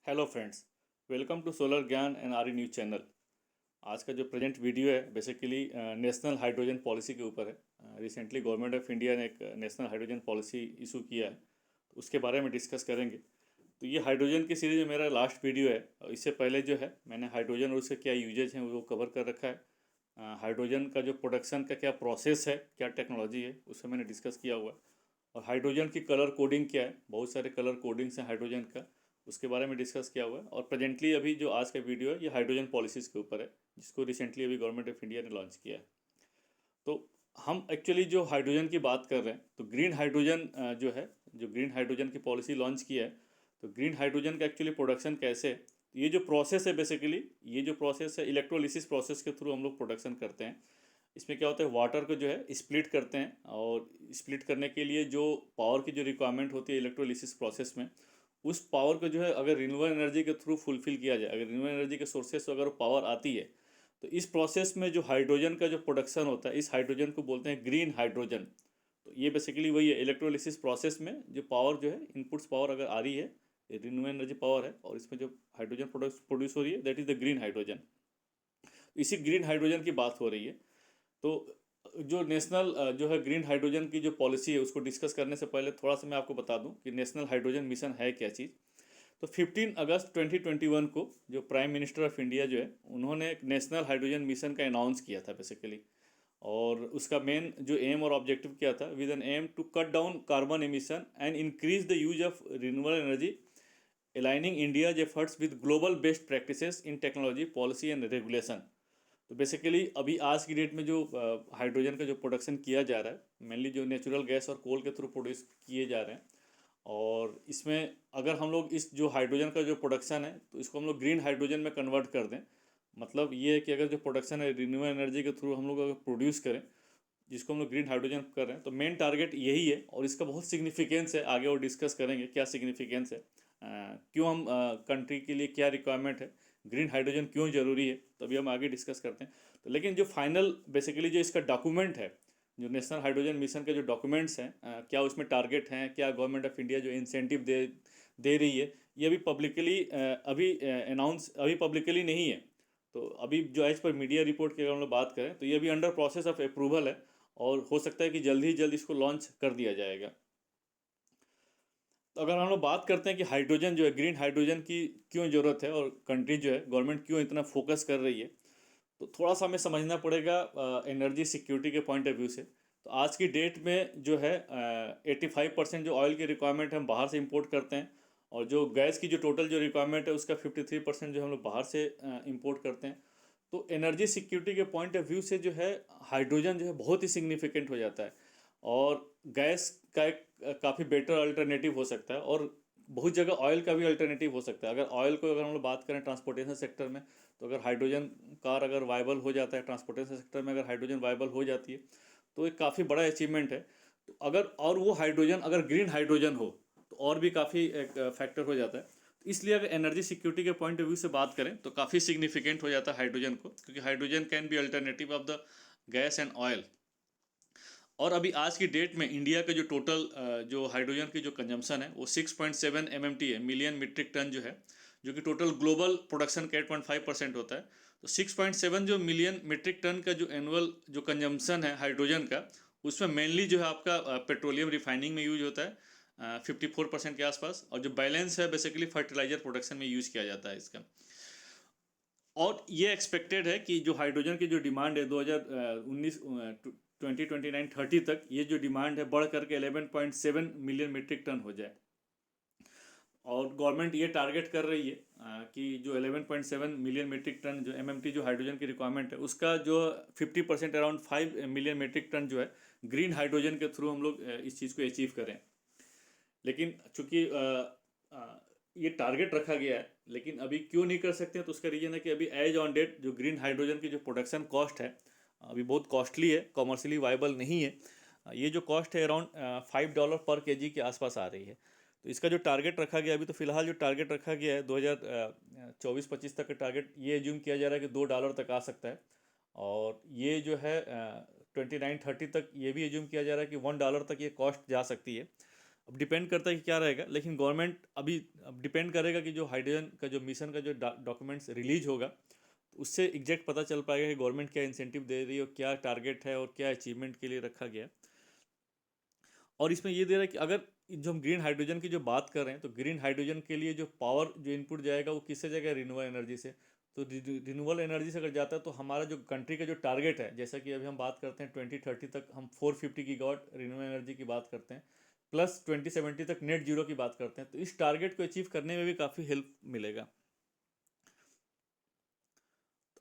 Hello friends, welcome to solar Gyan and our news channel. आज का जो प्रेजेंट वीडियो है बेसिकली नेशनल हाइड्रोजन पॉलिसी के ऊपर है। रिसेंटली गवर्नमेंट ऑफ इंडिया ने एक नेशनल हाइड्रोजन पॉलिसी इशू किया है, तो उसके बारे में डिस्कस करेंगे। तो ये हाइड्रोजन की सीरीज में मेरा लास्ट वीडियो है, और इससे पहले जो है मैंने हाइड्रोजन और उसके क्या यूजेज हैं वो कवर कर रखा है। हाइड्रोजन का जो प्रोडक्शन का क्या प्रोसेस है, क्या टेक्नोलॉजी है, उससे मैंने डिस्कस किया हुआ है। और हाइड्रोजन की कलर कोडिंग क्या है, बहुत सारे कलर कोडिंग्स हैं हाइड्रोजन का, उसके बारे में डिस्कस किया हुआ है। और प्रेजेंटली अभी जो आज का वीडियो है ये हाइड्रोजन पॉलिसीज़ के ऊपर है, जिसको रिसेंटली अभी गवर्नमेंट ऑफ इंडिया ने लॉन्च किया है। तो हम एक्चुअली जो हाइड्रोजन की बात कर रहे हैं, तो ग्रीन हाइड्रोजन जो है, जो ग्रीन हाइड्रोजन की पॉलिसी लॉन्च किया है, तो ग्रीन हाइड्रोजन का एक्चुअली प्रोडक्शन कैसे है। तो ये जो प्रोसेस है बेसिकली, ये जो प्रोसेस है इलेक्ट्रोलिसिस प्रोसेस के थ्रू हम लोग प्रोडक्शन करते हैं। इसमें क्या होता है, वाटर को जो है स्प्लिट करते हैं, और स्प्लिट करने के लिए जो पावर की जो रिक्वायरमेंट होती है इलेक्ट्रोलिसिस प्रोसेस में, उस पावर को जो है अगर रिन्यूएबल एनर्जी के थ्रू फुलफिल किया जाए, अगर रिन्यूएबल एनर्जी के सोर्सेस से अगर पावर आती है, तो इस प्रोसेस में जो हाइड्रोजन का जो प्रोडक्शन होता है, इस हाइड्रोजन को बोलते हैं ग्रीन हाइड्रोजन। तो ये बेसिकली वही है, इलेक्ट्रोलिसिस प्रोसेस में जो पावर जो है, इनपुट्स पावर अगर आ रही है, रिन्यूएबल एनर्जी पावर है, और इसमें जो हाइड्रोजन प्रोडक्ट प्रोड्यूस हो रही है, that is the green hydrogen. इसी ग्रीन हाइड्रोजन की बात हो रही है। तो जो नेशनल जो है ग्रीन हाइड्रोजन की जो पॉलिसी है, उसको डिस्कस करने से पहले थोड़ा सा मैं आपको बता दूं कि नेशनल हाइड्रोजन मिशन है क्या चीज़। तो 15 अगस्त 2021 को जो प्राइम मिनिस्टर ऑफ इंडिया जो है, उन्होंने एक नेशनल हाइड्रोजन मिशन का अनाउंस किया था बेसिकली। और उसका मेन जो एम और ऑब्जेक्टिव क्या था, with an aim to cut down carbon emission and increase the use of renewable energy, aligning India's efforts with global best practices in technology policy and regulation. तो basically अभी आज की date में जो hydrogen का जो प्रोडक्शन किया जा रहा है, मेनली जो नेचुरल गैस और कोल के थ्रू प्रोड्यूस किए जा रहे हैं। और इसमें अगर हम लोग इस जो हाइड्रोजन का जो प्रोडक्शन है, तो इसको हम लोग ग्रीन हाइड्रोजन में कन्वर्ट कर दें। मतलब ये है कि अगर जो प्रोडक्शन है रिन्यूएबल एनर्जी के थ्रू हम लोग अगर प्रोड्यूस करें, जिसको हम लोग ग्रीन हाइड्रोजन कर रहे हैं, तो मेन टारगेट यही है। और इसका बहुत सिग्निफिकेंस है, आगे और डिस्कस करेंगे क्या सिग्निफिकेंस है, क्यों हम कंट्री के लिए क्या रिक्वायरमेंट है, ग्रीन हाइड्रोजन क्यों ज़रूरी है, तो अभी हम आगे डिस्कस करते हैं। तो लेकिन जो फाइनल बेसिकली जो इसका डॉक्यूमेंट है, जो नेशनल हाइड्रोजन मिशन के जो डॉक्यूमेंट्स हैं, क्या उसमें टारगेट हैं, क्या गवर्नमेंट ऑफ इंडिया जो इंसेंटिव दे दे रही है, ये अभी पब्लिकली अभी अनाउंस अभी पब्लिकली नहीं है। तो अभी जो एज पर मीडिया रिपोर्ट की अगर हम लोग बात करें, तो ये अभी अंडर प्रोसेस ऑफ अप्रूवल है, और हो सकता है कि जल्द ही जल्द इसको लॉन्च कर दिया जाएगा। तो अगर हम लोग बात करते हैं कि हाइड्रोजन जो है, ग्रीन हाइड्रोजन की क्यों ज़रूरत है, और कंट्री जो है, गवर्नमेंट क्यों इतना फोकस कर रही है, तो थोड़ा सा हमें समझना पड़ेगा एनर्जी सिक्योरिटी के पॉइंट ऑफ व्यू से। तो आज की डेट में जो है 85% जो ऑयल की रिक्वायरमेंट हम बाहर से इंपोर्ट करते हैं, और जो गैस की जो टोटल जो रिक्वायरमेंट है उसका 53% जो हम लोग बाहर से इंपोर्ट करते हैं। तो एनर्जी सिक्योरिटी के पॉइंट ऑफ व्यू से जो है, हाइड्रोजन जो है बहुत ही सिग्निफिकेंट हो जाता है। और गैस का एक काफ़ी बेटर अल्टरनेटिव हो सकता है, और बहुत जगह ऑयल का भी अल्टरनेटिव हो सकता है। अगर ऑयल को अगर हम लोग बात करें ट्रांसपोर्टेशन सेक्टर में, तो अगर हाइड्रोजन कार अगर वायबल हो जाता है ट्रांसपोर्टेशन सेक्टर में, अगर हाइड्रोजन वायबल हो जाती है, तो एक काफ़ी बड़ा अचीवमेंट है। तो अगर और वो हाइड्रोजन अगर ग्रीन हाइड्रोजन हो, तो और भी काफ़ी एक फैक्टर हो जाता है। तो इसलिए अगर एनर्जी सिक्योरिटी के पॉइंट ऑफ व्यू से बात करें, तो काफ़ी सिग्निफिकेंट हो जाता है हाइड्रोजन को, क्योंकि hydrogen can be alternative of the gas and oil. और अभी आज की डेट में इंडिया के जो टोटल जो हाइड्रोजन की जो कंजम्पशन है, वो 6.7 MMT है, मिलियन मीट्रिक टन जो है, जो कि टोटल ग्लोबल प्रोडक्शन का 8.5% होता है। तो 6.7 जो मिलियन मीट्रिक टन का जो एनुअल जो कंजम्पशन है हाइड्रोजन का, उसमें मेनली जो है आपका पेट्रोलियम रिफाइनिंग में यूज होता है 54% के आसपास, और जो बैलेंस है बेसिकली फर्टिलाइजर प्रोडक्शन में यूज किया जाता है इसका। और ये एक्सपेक्टेड है कि जो हाइड्रोजन की जो डिमांड है 2019 2029 30 तक, ये जो डिमांड है बढ़ करके 11.7 मिलियन मीट्रिक टन हो जाए। और गवर्नमेंट ये टारगेट कर रही है कि जो 11.7 मिलियन मीट्रिक टन जो एमएमटी जो हाइड्रोजन की रिक्वायरमेंट है, उसका जो 50% अराउंड 5 मिलियन मीट्रिक टन जो है, ग्रीन हाइड्रोजन के थ्रू हम लोग इस चीज़ को अचीव करें। लेकिन चूंकि ये टारगेट रखा गया है, लेकिन अभी क्यों नहीं कर सकते हैं, तो उसका रीज़न है कि अभी एज ऑन डेट जो ग्रीन हाइड्रोजन की जो प्रोडक्शन कॉस्ट है, अभी बहुत कॉस्टली है, कॉमर्शियली वाइबल नहीं है। ये जो कॉस्ट है अराउंड $5 पर केजी के आसपास आ रही है। तो इसका जो टारगेट रखा गया, अभी तो फिलहाल जो टारगेट रखा गया है 2024-25 तक का टारगेट, ये एज्यूम किया जा रहा है कि $2 तक आ सकता है। और ये जो है 29-30 तक ये भी एज्यूम किया जा रहा है कि $1 तक ये कॉस्ट जा सकती है। अब डिपेंड करता है कि क्या रहेगा, लेकिन गवर्नमेंट अभी अब डिपेंड करेगा कि जो हाइड्रोजन का जो मिशन का जो डॉक्यूमेंट्स रिलीज होगा, तो उससे एग्जैक्ट पता चल पाएगा कि गवर्नमेंट क्या इंसेंटिव दे रही है और क्या टारगेट है और क्या अचीवमेंट के लिए रखा गया है। और इसमें ये दे रहा है कि अगर जो हम ग्रीन हाइड्रोजन की जो बात कर रहे हैं, तो ग्रीन हाइड्रोजन के लिए जो पावर जो इनपुट जाएगा वो किससे जाएगा? रिन्यूएबल एनर्जी से। तो रिन्यूएबल एनर्जी से अगर जाता है तो हमारा जो कंट्री का जो टारगेट है, जैसा कि अभी हम बात करते हैं 2030 तक हम 450 गीगावाट रिन्यूएबल एनर्जी की बात करते हैं, प्लस 2070 तक नेट जीरो की बात करते हैं, तो इस टारगेट को अचीव करने में भी काफ़ी हेल्प मिलेगा।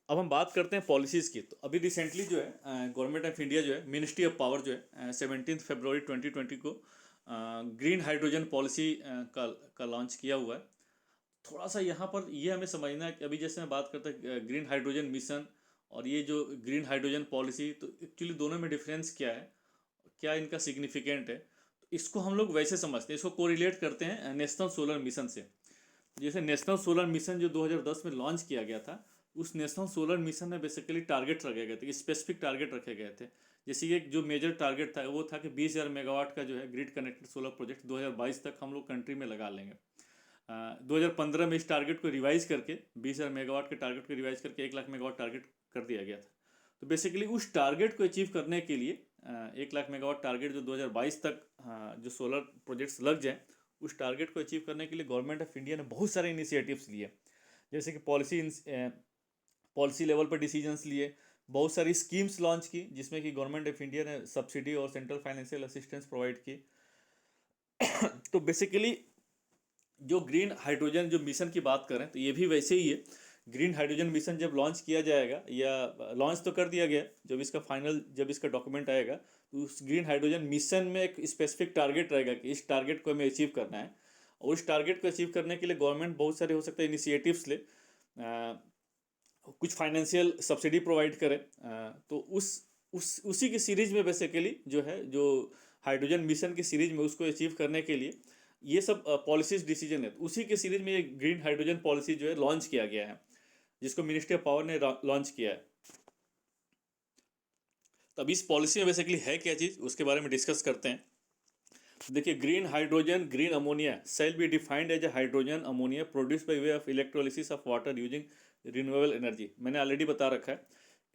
अब हम बात करते हैं पॉलिसीज़ की। तो अभी रिसेंटली जो है गवर्नमेंट ऑफ इंडिया जो है, मिनिस्ट्री ऑफ पावर जो है 17 फरवरी 2020 को ग्रीन हाइड्रोजन पॉलिसी का लॉन्च किया हुआ है। थोड़ा सा यहाँ पर ये हमें समझना है कि अभी जैसे मैं बात करता है ग्रीन हाइड्रोजन मिशन और ये जो ग्रीन हाइड्रोजन पॉलिसी, तो एक्चुअली दोनों में डिफरेंस क्या है, क्या इनका सिग्निफिकेंट है, तो इसको हम लोग वैसे समझते हैं, इसको कोरिलेट करते हैं नेशनल सोलर मिशन से। जैसे नेशनल सोलर मिशन जो 2010 में लॉन्च किया गया था, उस नेशनल सोलर मिशन में बेसिकली टारगेट रखे गए थे, स्पेसिफिक टारगेट रखे गए थे। जैसे कि एक जो मेजर टारगेट था वो था कि 20,000 मेगावाट का जो है ग्रिड कनेक्टेड सोलर प्रोजेक्ट 2022 तक हम लोग कंट्री में लगा लेंगे। 2015 में इस टारगेट को रिवाइज करके 20,000 मेगावाट के टारगेट को रिवाइज करके 1 लाख मेगावाट टारगेट कर दिया गया था। तो बेसिकली उस टारगेट को अचीव करने के लिए 1 लाख मेगावाट टारगेट जो 2022 तक जो सोलर प्रोजेक्ट्स लग जाए, उस टारगेट को अचीव करने के लिए गवर्नमेंट ऑफ इंडिया ने बहुत सारे इनिशिएटिव्स लिए। जैसे कि पॉलिसी लेवल पर डिसीजंस लिए, बहुत सारी स्कीम्स लॉन्च की, जिसमें कि गवर्नमेंट ऑफ इंडिया ने सब्सिडी और सेंट्रल फाइनेंशियल असिस्टेंस प्रोवाइड की। तो बेसिकली जो ग्रीन हाइड्रोजन जो मिशन की बात करें तो ये भी वैसे ही है। ग्रीन हाइड्रोजन मिशन जब लॉन्च किया जाएगा, या लॉन्च तो कर दिया गया, जब इसका डॉक्यूमेंट आएगा तो उस ग्रीन हाइड्रोजन मिशन में एक स्पेसिफिक टारगेट रहेगा कि इस टारगेट को हमें अचीव करना है। और उस टारगेट को अचीव करने के लिए गवर्नमेंट बहुत सारे हो सकते हैं इनिशिएटिव्स ले, कुछ फाइनेंशियल सब्सिडी प्रोवाइड करे। तो उसी की सीरीज में बेसिकली जो है, जो हाइड्रोजन मिशन की सीरीज में उसको अचीव करने के लिए ये सब पॉलिसीज डिसीजन है। तो उसी के सीरीज में ये ग्रीन हाइड्रोजन पॉलिसी जो है लॉन्च किया गया है, जिसको मिनिस्ट्री ऑफ पावर ने लॉन्च किया है। तब इस पॉलिसी में बेसिकली है क्या चीज़, उसके बारे में डिस्कस करते हैं। देखिए, green hydrogen green ammonia shall be defined as a hydrogen ammonia produce by way of electrolysis of water using renewable energy. मैंने ऑलरेडी बता रखा है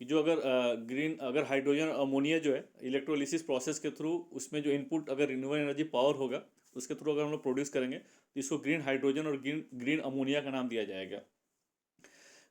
कि जो अगर हाइड्रोजन अमोनिया जो है इलेक्ट्रोलिसिस प्रोसेस के थ्रू, उसमें जो इनपुट अगर रिन्यूएबल एनर्जी पावर होगा उसके थ्रू अगर हम लोग प्रोड्यूस करेंगे, तो इसको ग्रीन हाइड्रोजन और ग्रीन अमोनिया का नाम दिया जाएगा।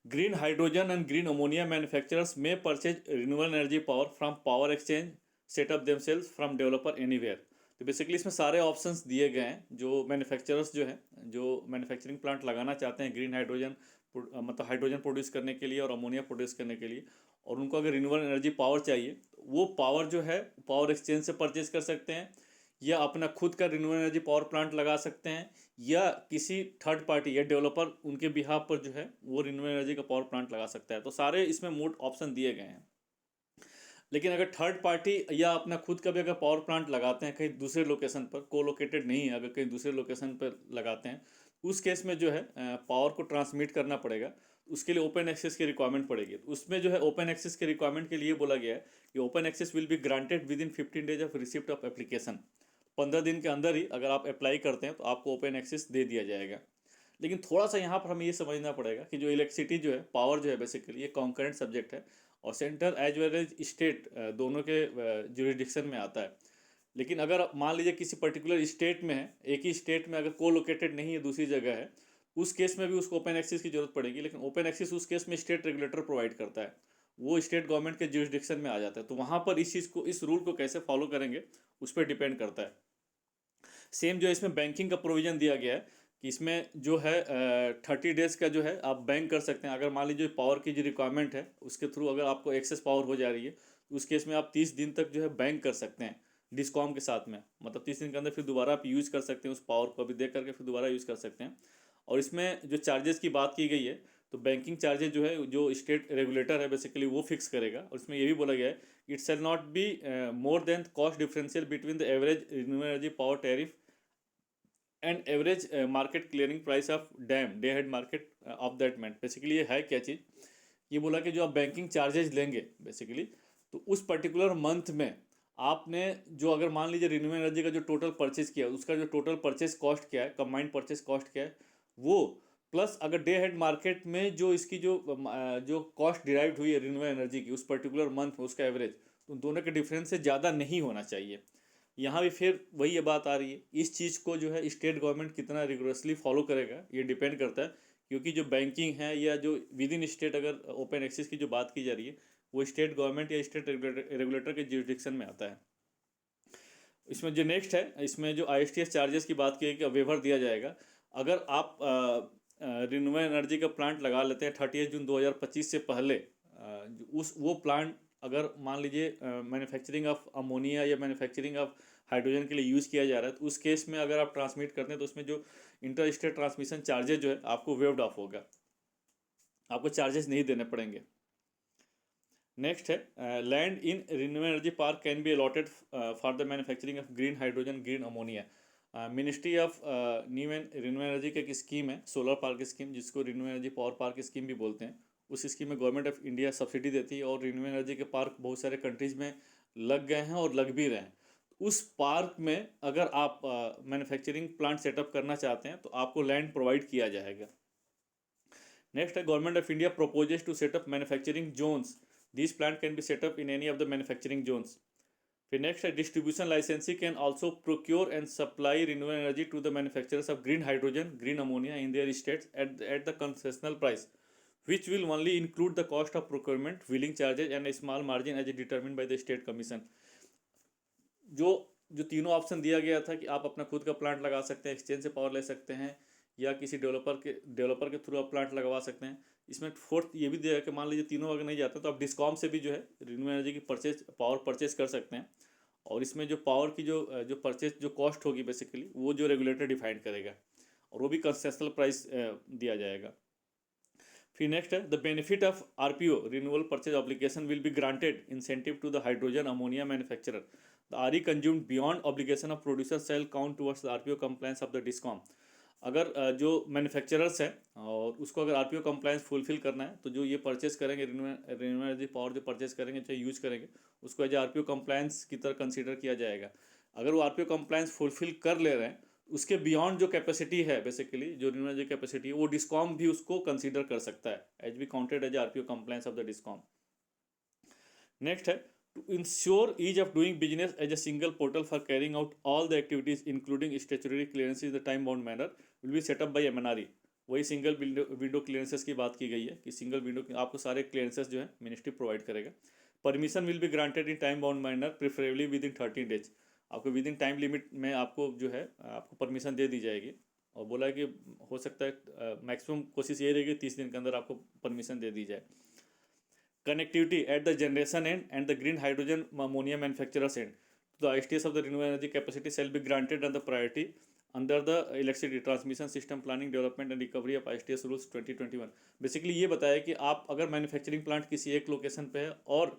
Green hydrogen and green ammonia manufacturers में purchase renewable energy power from power exchange setup themselves from developer anywhere. तो बेसिकली इसमें सारे ऑप्शंस दिए गए हैं, जो मैन्युफैक्चरर्स जो हैं, जो मैन्युफैक्चरिंग प्लांट लगाना चाहते हैं ग्रीन हाइड्रोजन, मतलब हाइड्रोजन प्रोड्यूस करने के लिए और अमोनिया प्रोड्यूस करने के लिए, और उनको अगर रिन्यूएबल एनर्जी पावर चाहिए, तो वो पावर जो है पावर एक्सचेंज से परचेज कर सकते हैं, या अपना खुद का रिन्यूएबल एनर्जी पावर प्लांट लगा सकते हैं, या किसी थर्ड पार्टी या डेवलपर उनके बिहाफ पर जो है वो रिन्यूएबल एनर्जी का पावर प्लांट लगा सकता है। तो सारे इसमें मोड ऑप्शन दिए गए हैं। लेकिन अगर थर्ड पार्टी या अपना खुद का भी अगर पावर प्लांट लगाते हैं कहीं दूसरे लोकेशन पर, को लोकेटेड नहीं है, अगर कहीं दूसरे लोकेशन पर लगाते हैं, उस केस में जो है पावर को ट्रांसमिट करना पड़ेगा, उसके लिए ओपन एक्सेस की रिक्वायरमेंट पड़ेगी। तो उसमें जो है ओपन एक्सेस के रिक्वायरमेंट के लिए बोला गया है कि open access will be granted within 15 days of receipt of application. 15 दिन के अंदर ही अगर आप अप्लाई करते हैं तो आपको ओपन एक्सेस दे दिया जाएगा। लेकिन थोड़ा सा यहाँ पर हमें ये समझना पड़ेगा कि जो इलेक्ट्रिसिटी जो है, पावर जो है, बेसिकली ये कॉन्करेंट सब्जेक्ट है, और centre as well as state दोनों के जुरिडिक्शन में आता है। लेकिन अगर मान लीजिए किसी पर्टिकुलर स्टेट में है, एक ही स्टेट में अगर को लोकेटेड नहीं है, दूसरी जगह है, उस केस में भी उसको ओपन एक्सेस की जरूरत पड़ेगी। लेकिन ओपन एक्सेस उस केस में स्टेट रेगुलेटर प्रोवाइड करता है, वो स्टेट गवर्नमेंट के जुरिडिक्शन में आ जाता है। तो वहाँ पर इस रूल को कैसे फॉलो करेंगे उस पर डिपेंड करता है। सेम जो इसमें बैंकिंग का प्रोविज़न दिया गया है कि इसमें जो है 30 डेज़ का जो है आप बैंक कर सकते हैं। अगर मान लीजिए पावर की जो रिक्वायरमेंट है उसके थ्रू अगर आपको एक्सेस पावर हो जा रही है, तो उस केस में आप 30 दिन तक जो है बैंक कर सकते हैं डिस्कॉम के साथ में। मतलब 30 दिन के अंदर फिर दोबारा आप यूज़ कर सकते हैं उस पावर को, अभी देख करके फिर दोबारा यूज़ कर सकते हैं। और इसमें जो चार्जेस की बात की गई है, तो बैंकिंग चार्जेस जो है, जो स्टेट रेगुलेटर है बेसिकली वो फिक्स करेगा। और इसमें ये भी बोला गया है it shall not be more than cost differential between the average renewable energy power tariff and average market clearing price of day head market of that month. Basically ये है क्या चीज़, ये बोला कि जो आप बैंकिंग चार्जेज लेंगे बेसिकली, तो उस पर्टिकुलर मंथ में आपने जो अगर मान लीजिए रिन्यूएबल एनर्जी का जो टोटल परचेज किया उसका जो टोटल परचेज कॉस्ट क्या है, कंबाइंड परचेज कॉस्ट क्या है वो, प्लस अगर डे हेड मार्केट में जो इसकी जो कॉस्ट डिराइव्ड हुई है रिन्यूएबल एनर्जी की उस पर्टिकुलर मंथ में उसका एवरेज, तो उन दोनों के डिफरेंस से ज़्यादा नहीं होना चाहिए। यहाँ भी फिर वही ये बात आ रही है, इस चीज़ को जो है स्टेट गवर्नमेंट कितना रिगोरसली फॉलो करेगा ये डिपेंड करता है, क्योंकि जो बैंकिंग है या जो विद इन स्टेट अगर ओपन एक्सेस की जो बात की जा रही है वो स्टेट गवर्नमेंट या स्टेट रेगुलेटर के ज्यूरिडिक्शन में आता है। इसमें जो नेक्स्ट है, इसमें जो ISTS चार्जेस की बात की है कि वेवर दिया जाएगा। अगर आप रिन्यूएबल एनर्जी का प्लांट लगा लेते हैं 30 जून 2025 से पहले, उस वो प्लांट अगर मान लीजिए मैन्युफैक्चरिंग ऑफ अमोनिया या मैन्युफैक्चरिंग ऑफ हाइड्रोजन के लिए यूज़ किया जा रहा है, तो उस केस में अगर आप ट्रांसमिट करते हैं तो उसमें जो इंटर स्टेट ट्रांसमिशन चार्जेज जो है आपको वेव्ड ऑफ होगा, आपको चार्जेस नहीं देने पड़ेंगे। नेक्स्ट है land in renewable energy park can be allotted for the manufacturing of green hydrogen green ammonia. Ministry of new and renewable energy की एक स्कीम है सोलर पार्क स्कीम, जिसको renewable energy power park scheme भी बोलते हैं। उस scheme में government of India subsidy देती है और रिन्यूएबल एनर्जी के पार्क बहुत सारे कंट्रीज में लग गए हैं और लग भी रहे हैं। उस पार्क में अगर आप मैन्युफैक्चरिंग प्लांट सेटअप करना चाहते हैं तो आपको लैंड प्रोवाइड किया जाएगा। नेक्स्ट है government of India proposes to set up manufacturing zones, this plant can be set up in any of the manufacturing zones. फिर नेक्स्ट है distribution licensee can also procure and supply renewable energy to the manufacturers of green hydrogen green ammonia in their states at the concessional price which will only include the cost of procurement, wheeling charges and a small margin as determined by the state commission। जो जो तीनों option दिया गया था कि आप अपना खुद का प्लांट लगा सकते हैं, एक्सचेंज से पावर ले सकते हैं या किसी डेवलपर के थ्रू आप प्लांट लगवा सकते हैं। इसमें फोर्थ ये भी दिया है कि मान लीजिए तीनों अगर नहीं जाते तो आप डिस्कॉम से भी जो है रिन्यूएबल एनर्जी की पावर परचेज कर सकते हैं, और इसमें जो पावर की जो परचेज जो कॉस्ट होगी बेसिकली वो जो रेगुलेटर डिफाइन करेगा और वो भी कंसेशनल प्राइस दिया जाएगा। फिर नेक्स्ट है the benefit of RPO renewable purchase obligation will be granted incentive to the hydrogen ammonia manufacturer, the RE consumed beyond obligation of producer shall count towards the RPO compliance of the discom. अगर जो manufacturers हैं और उसको अगर RPO compliance fulfil करना है तो जो ये परचेज करेंगे रिन्यूएबल एनर्जी पावर जो परचेज करेंगे चाहे यूज करेंगे उसको एज RPO कंप्लायंस की तरह कंसीडर किया जाएगा। अगर वो RPO कंप्लायंस फुलफिल कर ले रहे हैं उसके बियॉन्ड जो कैपेसिटी है बेसिकली जो रिन्यूएबल एनर्जी कैपेसिटी है वो डिस्कॉम भी उसको कंसीडर कर सकता है as be counted as RPO compliance of the discom. Next है to ensure ease of doing business as a single portal for carrying out all the activities including statutory clearances in the time bound manner will be set up by MNRE। वही single window clearances की बात की गई है कि single window आपको सारे clearances जो है मिनिस्ट्री प्रोवाइड करेगा। Permission will be granted in time bound manner preferably with in 13 days, आपको विद इन टाइम लिमिट में आपको जो है आपको परमिशन दे दी जाएगी और बोला है कि हो सकता है मैक्सिमम कोशिश ये रहेगी 30 दिन के अंदर आपको परमिशन दे दी जाए। Connectivity at the generation end and the green hydrogen ammonia manufacturers end to the ISTS of the renewable energy capacity shall be granted on the priority under the electricity transmission system planning development and recovery of ISTS rules 2021। Basically ये बताया कि आप अगर manufacturing plant किसी एक location पे है और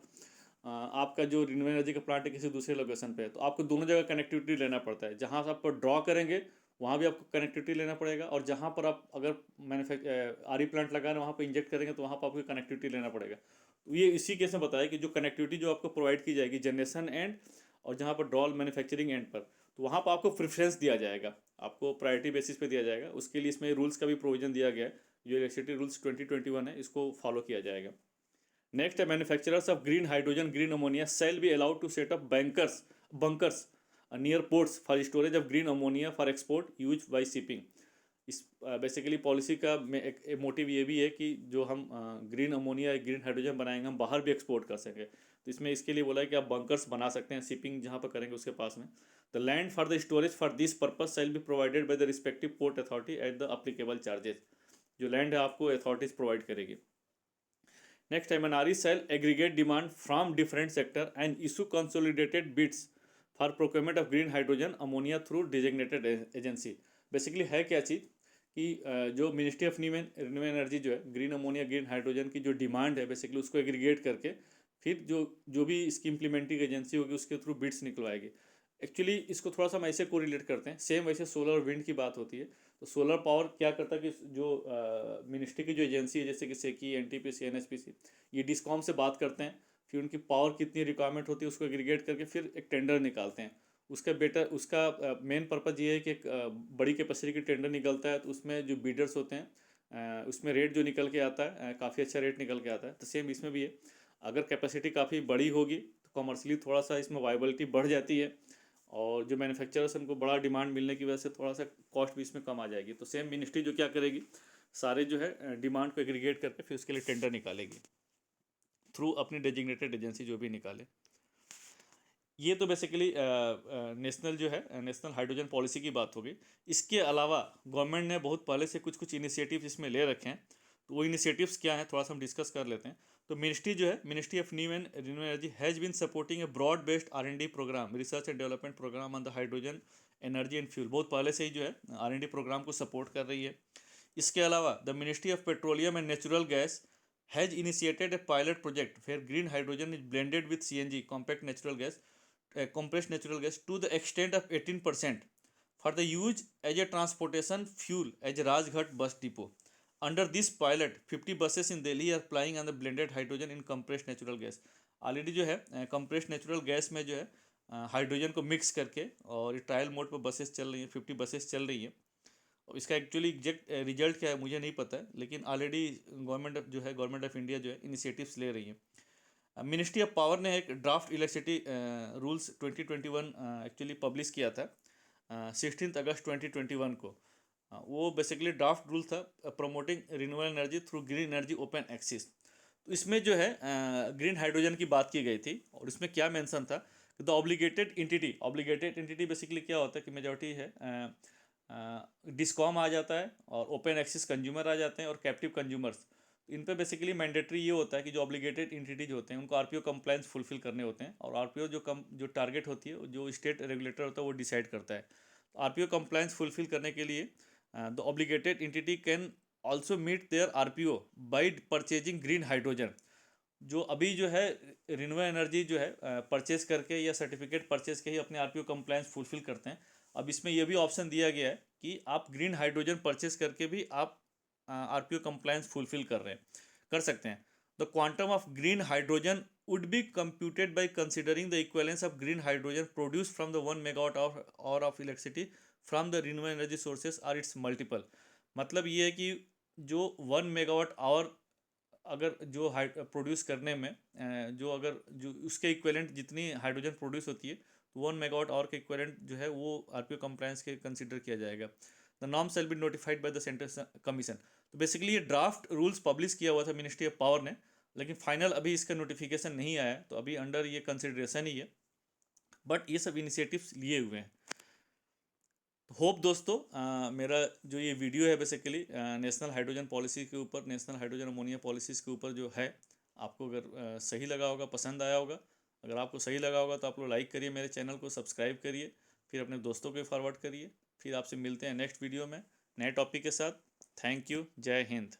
आपका जो रिन्यूएबल एनर्जी का प्लांट है किसी दूसरे लोकेशन पे है तो आपको दोनों जगह कनेक्टिविटी लेना पड़ता है। जहाँ से आप ड्रॉ करेंगे वहाँ भी आपको कनेक्टिविटी लेना पड़ेगा और जहाँ पर आप अगर RE प्लांट लगा रहे हैं वहाँ पर इंजेक्ट करेंगे तो वहाँ पर आपको कनेक्टिविटी लेना पड़ेगा। तो ये इसी केस में बताया कि जो कनेक्टिविटी जो आपको प्रोवाइड की जाएगी जनरेशन एंड और जहाँ पर ड्रॉल मैन्युफैक्चरिंग एंड पर, तो वहाँ पर आपको प्रेफरेंस दिया जाएगा, आपको प्रायोरिटी बेसिस पे दिया जाएगा। उसके लिए इसमें रूल्स का भी प्रोविजन दिया गया है, जो इलेक्ट्रिसिटी रूल्स 2021 है इसको फॉलो किया जाएगा। नेक्स्ट है manufacturers of green hydrogen green ammonia shall be allowed to set up bunkers near ports for storage of green ammonia for export use by shipping. इस बेसिकली पॉलिसी का एक motive ये भी है कि जो हम ग्रीन अमोनिया या ग्रीन हाइड्रोजन बनाएंगे हम बाहर भी एक्सपोर्ट कर सकें, तो इसमें इसके लिए बोला है कि आप बंकर्स बना सकते हैं शिपिंग जहाँ पर करेंगे उसके पास में। The land for the storage for this purpose shall be provided by the respective port authority at the applicable charges. जो लैंड है आपको अथॉरिटीज प्रोवाइड करेगी। Next MNRE shall aggregate demand from different sector and issue consolidated bids for procurement of green hydrogen ammonia through designated agency. Basically है क्या चीज़ कि जो ministry of renewable energy जो है ग्रीन अमोनिया ग्रीन हाइड्रोजन की जो demand है basically उसको एग्रीगेट करके फिर जो भी इसकी इम्प्लीमेंटिंग एजेंसी होगी उसके थ्रू बिड्स निकलवाएगी। एक्चुअली इसको थोड़ा सा हम ऐसे को रिलेट करते हैं, सेम वैसे सोलर और विंड की बात होती है। तो सोलर पावर क्या करता है कि जो मिनिस्ट्री की जो एजेंसी है जैसे कि सेकी NTPC NHPC ये डिस्कॉम से बात करते हैं फिर उनकी पावर कितनी रिक्वायरमेंट होती है उसको एग्रीगेट करके फिर एक टेंडर निकालते हैं। उसका मेन पर्पज़ ये है कि एक बड़ी कैपेसिटी की टेंडर निकलता है, तो उसमें जो बीडर्स होते हैं उसमें रेट जो निकल के आता है काफ़ी अच्छा रेट निकल के आता है। तो सेम इसमें भी है, अगर कैपेसिटी काफ़ी बड़ी होगी तो कमर्शियली थोड़ा सा इसमें वाइबिलिटी बढ़ जाती है, और जो मैन्युफैक्चरर्स उनको बड़ा डिमांड मिलने की वजह से थोड़ा सा कॉस्ट भी इसमें कम आ जाएगी। तो सेम मिनिस्ट्री जो क्या करेगी, सारे जो है डिमांड को एग्रीगेट करके फिर उसके लिए टेंडर निकालेगी थ्रू अपनी डेजिग्नेटेड एजेंसी जो भी निकाले। ये तो बेसिकली नेशनल जो है नेशनल हाइड्रोजन पॉलिसी की बात होगी। इसके अलावा गवर्नमेंट ने बहुत पहले से कुछ कुछ इनिशिएटिव्स इसमें ले रखे हैं, तो वो इनिशिएटिव्स क्या हैं थोड़ा सा हम डिस्कस कर लेते हैं। तो मिनिस्ट्री जो है, ministry of new and renewable energy has been supporting a broad based R&D programme, research and development programme on the hydrogen energy and fuel. बहुत पहले से ही जो है R&D प्रोग्राम को सपोर्ट कर रही है। इसके अलावा the ministry of petroleum and natural gas has initiated a pilot project where green hydrogen is blended with CNG compact natural gas, compressed natural gas to the extent of 18% for the use as a transportation fuel as Rajghat bus depot. Under this pilot, 50 buses in Delhi are flying on the blended hydrogen in compressed natural gas. Already जो है compressed natural gas में जो है hydrogen को mix करके और trial mode पर buses चल रही हैं, 50 बसेस चल रही हैं। और इसका एक्चुअली एग्जैक्ट रिजल्ट क्या है मुझे नहीं पता है, लेकिन ऑलरेडी गवर्नमेंट ऑफ इंडिया जो है इनिशिएटिव्स ले रही है। मिनिस्ट्री ऑफ पावर ने एक draft electricity rules 2021 actually publish किया था 16 अगस्त 2021 को। वो बेसिकली ड्राफ्ट रूल था promoting renewable energy through green energy open access. तो इसमें जो है ग्रीन हाइड्रोजन की बात की गई थी, और इसमें क्या मेंशन था कि द ऑब्लिगेटेड एंटिटी बेसिकली क्या होता है कि मेजॉरिटी है डिस्कॉम आ जाता है, और ओपन एक्सेस कंज्यूमर आ जाते हैं, और कैप्टिव कंज्यूमर्स। इन पे बेसिकली मैंडेटरी ये होता है कि जो ऑब्लिगेटेड एंटिटीज होते हैं उनको RPO कंप्लायंस फुलफिल करने होते हैं, और RPO जो टारगेट होती है जो स्टेट रेगुलेटर होता है वो डिसाइड करता है। तो RPO कंप्लायंस फुलफिल करने के लिए the obligated entity can also meet their RPO by purchasing green hydrogen. जो अभी जो है रिन्यूएबल एनर्जी जो है परचेज करके या सर्टिफिकेट परचेज के ही अपने RPO कंप्लायंस फुलफिल करते हैं। अब इसमें यह भी ऑप्शन दिया गया है कि आप ग्रीन हाइड्रोजन परचेज करके भी आप RPO कंप्लायंस फुलफिल कर सकते हैं। The quantum of green hydrogen would be computed by considering the equivalence of green hydrogen produce from the 1 megawatt hour of electricity from the renewable energy sources or its multiple. मतलब ये है कि जो 1 megawatt our अगर जो produce करने में जो उसके इक्विवेलेंट जितनी हाइड्रोजन प्रोड्यूस होती है, तो 1 मेगावाट आवर के इक्विवेलेंट जो है वो RPO कंप्लायंस के कंसिडर किया जाएगा। The norm shall be notified by the central commission. तो बेसिकली ये ड्राफ्ट रूल्स पब्लिश किया हुआ था मिनिस्ट्री ऑफ पावर ने, लेकिन फाइनल अभी इसका नोटिफिकेशन नहीं आया, तो अभी अंडर ये कंसिडरेशन ही है, बट ये सब इनिशिएटिव्स लिए हुए हैं। होप दोस्तों मेरा जो ये वीडियो है बेसिकली नेशनल हाइड्रोजन पॉलिसी के ऊपर, नेशनल हाइड्रोजन अमोनिया पॉलिसीज़ के ऊपर जो है, आपको अगर सही लगा होगा, पसंद आया होगा। अगर आपको सही लगा होगा तो आप लोग लाइक करिए, मेरे चैनल को सब्सक्राइब करिए, फिर अपने दोस्तों को फॉरवर्ड करिए। फिर आपसे मिलते हैं नेक्स्ट वीडियो में नए टॉपिक के साथ। थैंक यू, जय हिंद।